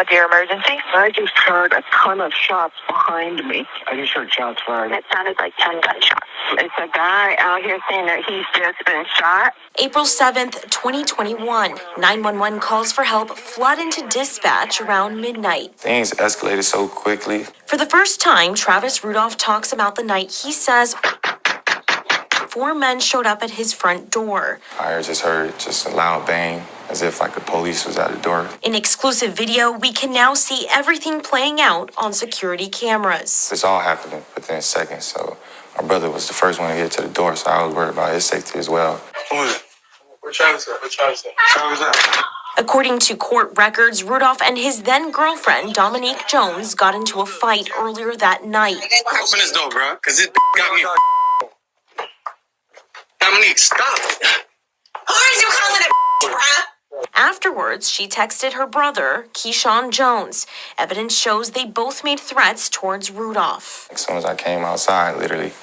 What's your emergency? I just heard a ton of shots behind me. I just heard shots fired. It sounded like 10 gunshots. It's a guy out here saying that he's just been shot. April 7th, 2021. 911 calls for help flood into dispatch around midnight. Things escalated so quickly. For the first time, Travis Rudolph talks about the night he says 4 men showed up at his front door. I just heard just a loud bang, as if like the police was at the door. In exclusive video, we can now see everything playing out on security cameras. This all happened within seconds, so my brother was the first one to get to the door, so I was worried about his safety as well. Where Travis at? Travis at? According to court records, Rudolph and his then-girlfriend, Dominique Jones, got into a fight earlier that night. Open this door, bro, because it got me. Dominique, stop. Who are you calling it, bruh? Afterwards, she texted her brother, Keyshawn Jones. Evidence shows they both made threats towards Rudolph. As soon as I came outside, literally,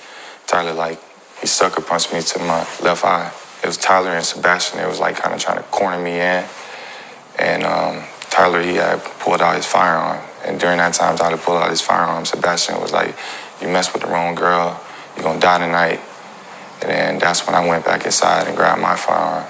Tyler, he sucker punched me to my left eye. It was Tyler and Sebastian. It was kind of trying to corner me in. And Tyler, he had pulled out his firearm. And during that time, Tyler pulled out his firearm. Sebastian was like, you mess with the wrong girl, you're going to die tonight. And then that's when I went back inside and grabbed my firearm.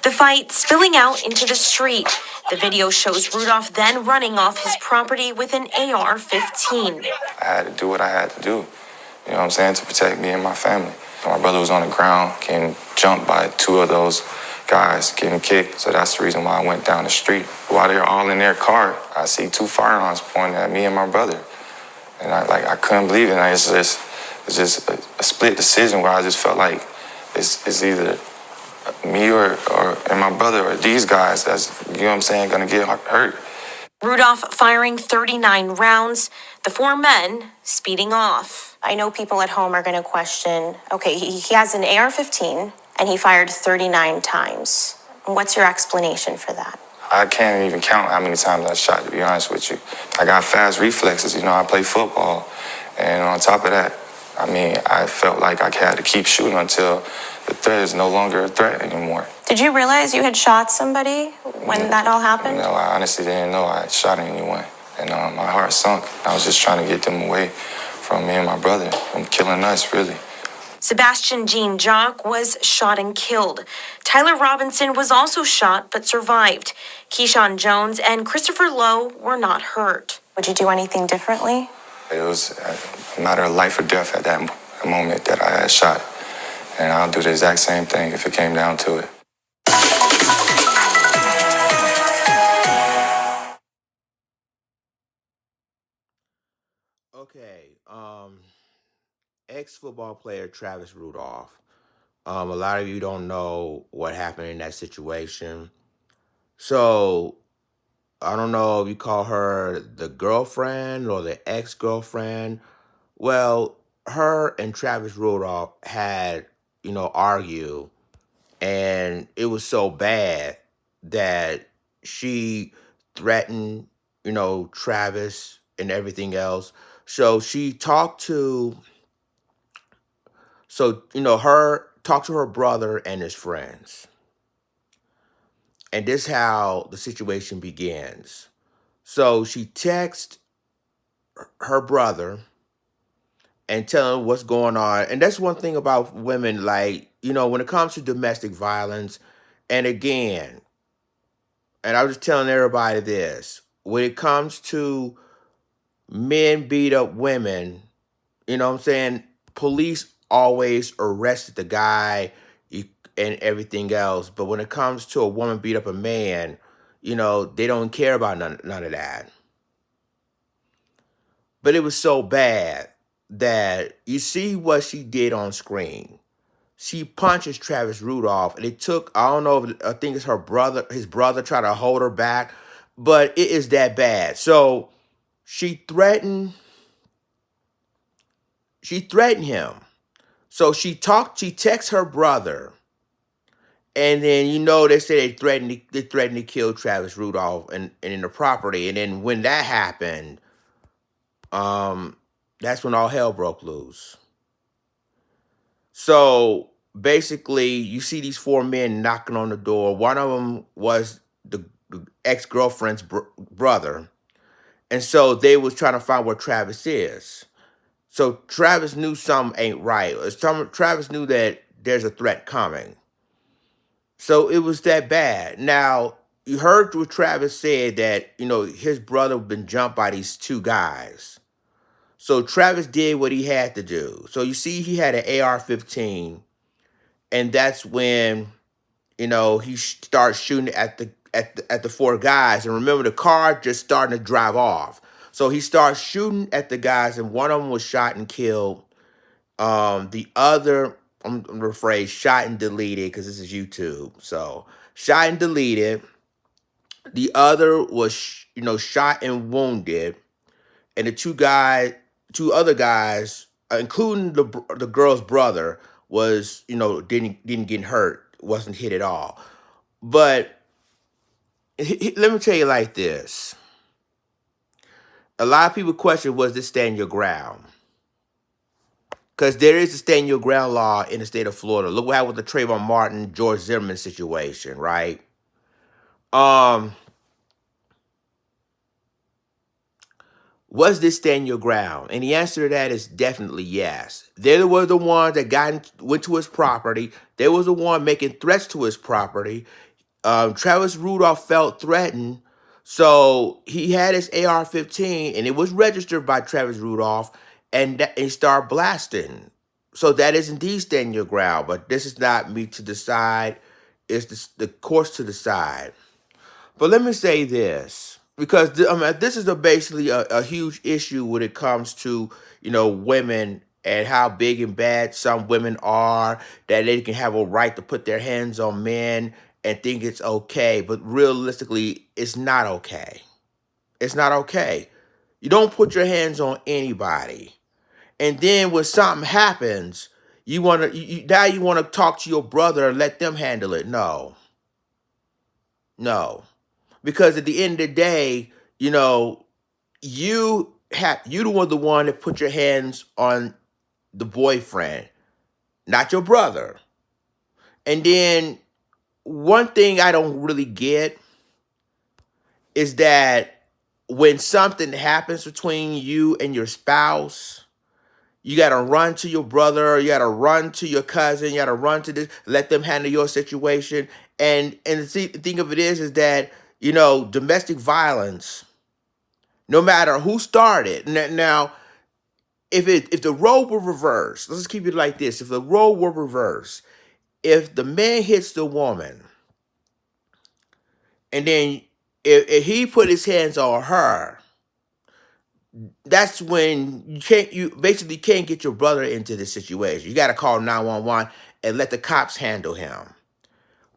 The fight spilling out into the street. The video shows Rudolph then running off his property with an AR-15. I had to do what I had to do, you know what I'm saying, to protect me and my family. My brother was on the ground getting jumped by 2 of those guys getting kicked. So that's the reason why I went down the street. While they're all in their car, I see 2 firearms pointing at me and my brother. And I couldn't believe it. It's just a split decision where I just felt like it's either me and my brother or these guys that's, you know what I'm saying, gonna get hurt. Rudolph firing 39 rounds, the 4 men speeding off. I know people at home are going to question, okay, he has an AR-15 and he fired 39 times. What's your explanation for that? I can't even count how many times I shot, to be honest with you. I got fast reflexes, I play football. And on top of that, I felt like I had to keep shooting until the threat is no longer a threat anymore. Did you realize you had shot somebody when that all happened? No, I honestly didn't know I had shot anyone. And my heart sunk. I was just trying to get them away from me and my brother, from killing us, really. Sebastian Jean Jacques was shot and killed. Tyler Robinson was also shot but survived. Keyshawn Jones and Christopher Lowe were not hurt. Would you do anything differently? It was a matter of life or death at that moment that I had shot. And I'll do the exact same thing if it came down to it. Okay, ex-football player Travis Rudolph. A lot of you don't know what happened in that situation. So, I don't know if you call her the girlfriend or the ex-girlfriend. Well, her and Travis Rudolph had, argue, and it was so bad that she threatened, Travis and everything else. So she talked to her brother and his friends. And this is how the situation begins. So she texts her brother and tell him what's going on. And that's one thing about women, when it comes to domestic violence, and again, and I was just telling everybody this, when it comes to men beat up women, police always arrested the guy and everything else. But when it comes to a woman beat up a man, they don't care about none of that. But it was so bad that you see what she did on screen. She punches Travis Rudolph, and it took, I think it's his brother tried to hold her back, but it is that bad. So she threatened him. So she texts her brother, and then they say they threatened to kill Travis Rudolph and in the property. And then when that happened, that's when all hell broke loose. So basically, you see these 4 men knocking on the door. One of them was the ex-girlfriend's brother. And so they was trying to find where Travis is. So Travis knew something ain't right. Travis knew that there's a threat coming. So it was that bad. Now, you heard what Travis said that, his brother been jumped by these two guys. So Travis did what he had to do. So you see he had an AR-15, and that's when, he starts shooting at the four guys. And remember, the car just starting to drive off. So he starts shooting at the guys, and one of them was shot and killed. The other, I'm going to rephrase, shot and deleted, because this is YouTube. So shot and deleted. The other was, shot and wounded. And the two other guys, including the girl's brother, was, didn't get hurt, wasn't hit at all. But let me tell you like this. A lot of people question, was this stand your ground? Because there is a stand your ground law in the state of Florida. Look what happened with the Trayvon Martin, George Zimmerman situation, right? Was this stand your ground? And the answer to that is definitely yes. They were the ones that went to his property. They was the one making threats to his property. Travis Rudolph felt threatened, so he had his AR-15, and it was registered by Travis Rudolph, and he started blasting. So that is indeed stand your ground, but this is not me to decide. It's the courts to decide. But let me say this, because this is basically a huge issue when it comes to, women and how big and bad some women are, that they can have a right to put their hands on men and think it's okay. But realistically, it's not okay. It's not okay. You don't put your hands on anybody. And then when something happens, you want to talk to your brother and let them handle it. No. Because at the end of the day, you the one that put your hands on the boyfriend, not your brother. And then one thing I don't really get is that when something happens between you and your spouse, you got to run to your brother, you got to run to your cousin, you got to run to this, let them handle your situation. And the thing of it is that, domestic violence, no matter who started. Now, if the role were reversed, let's keep it like this. If the role were reversed, if the man hits the woman, and then if he put his hands on her, that's when you basically can't get your brother into this situation. You got to call 911 and let the cops handle him.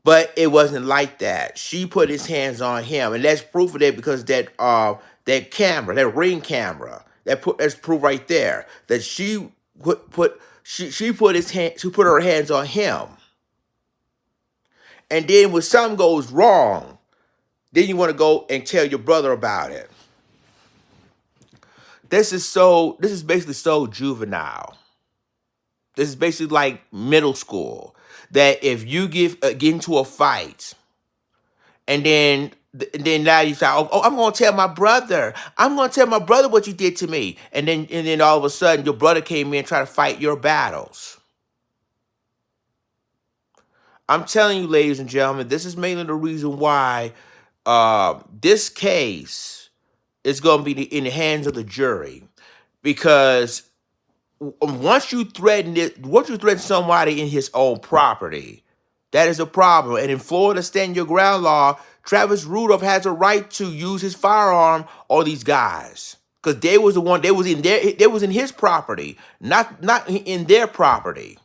But it wasn't like that. She put his hands on him, and that's proof of that because that camera, that Ring camera, that's proof right there that she put her hands on him. And then when something goes wrong, then you want to go and tell your brother about it. This is basically so juvenile. This is basically like middle school. That if you get into a fight, and then now you say, oh, I'm gonna tell my brother. I'm gonna tell my brother what you did to me. And then all of a sudden your brother came in and tried to fight your battles. I'm telling you, ladies and gentlemen, this is mainly the reason why this case is gonna be in the hands of the jury. Because once you threaten somebody in his own property, that is a problem. And in Florida stand your ground law, Travis Rudolph has a right to use his firearm on these guys. Because they was in his property, not in their property.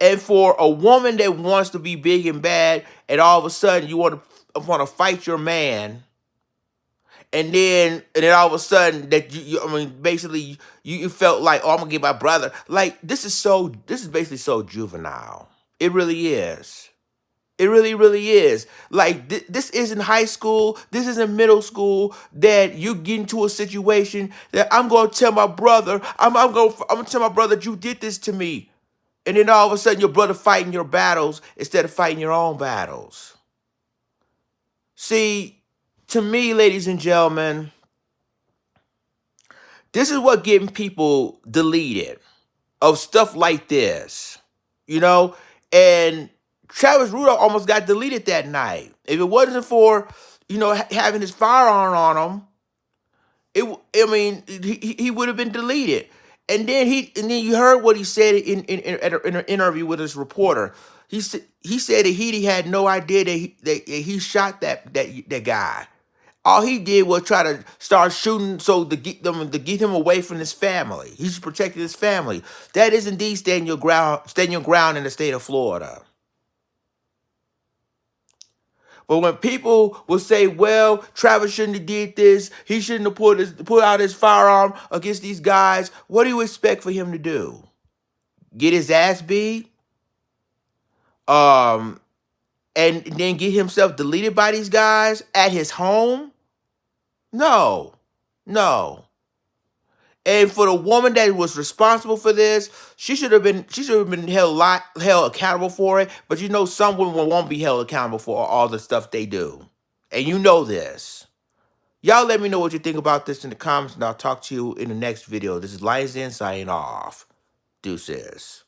And for a woman that wants to be big and bad, and all of a sudden you want to fight your man, and then all of a sudden that basically you felt like, oh, I'm gonna get my brother. Like this is basically so juvenile. It really is. It really, really is. Like this isn't high school. This isn't middle school. That you get into a situation that I'm gonna tell my brother. I'm gonna tell my brother that you did this to me, and then all of a sudden your brother fighting your battles instead of fighting your own battles. See, to me, ladies and gentlemen, this is what getting people deleted of stuff like this, you know? And Travis Rudolph almost got deleted that night. If it wasn't for, having his firearm on him, he would have been deleted. And then you heard what he said in an interview with his reporter. He said that he had no idea that he shot that guy. All he did was try to start shooting to get him away from his family. He's protecting his family. That is indeed standing your ground in the state of Florida. But when people will say, well, Travis shouldn't have did this, he shouldn't have put out his firearm against these guys, what do you expect for him to do? Get his ass beat? And then get himself deleted by these guys at his home? No. And for the woman that was responsible for this, she should have been held accountable for it. But some women won't be held accountable for all the stuff they do. And you know this. Y'all let me know what you think about this in the comments, and I'll talk to you in the next video. This is Lions Den signing off. Deuces.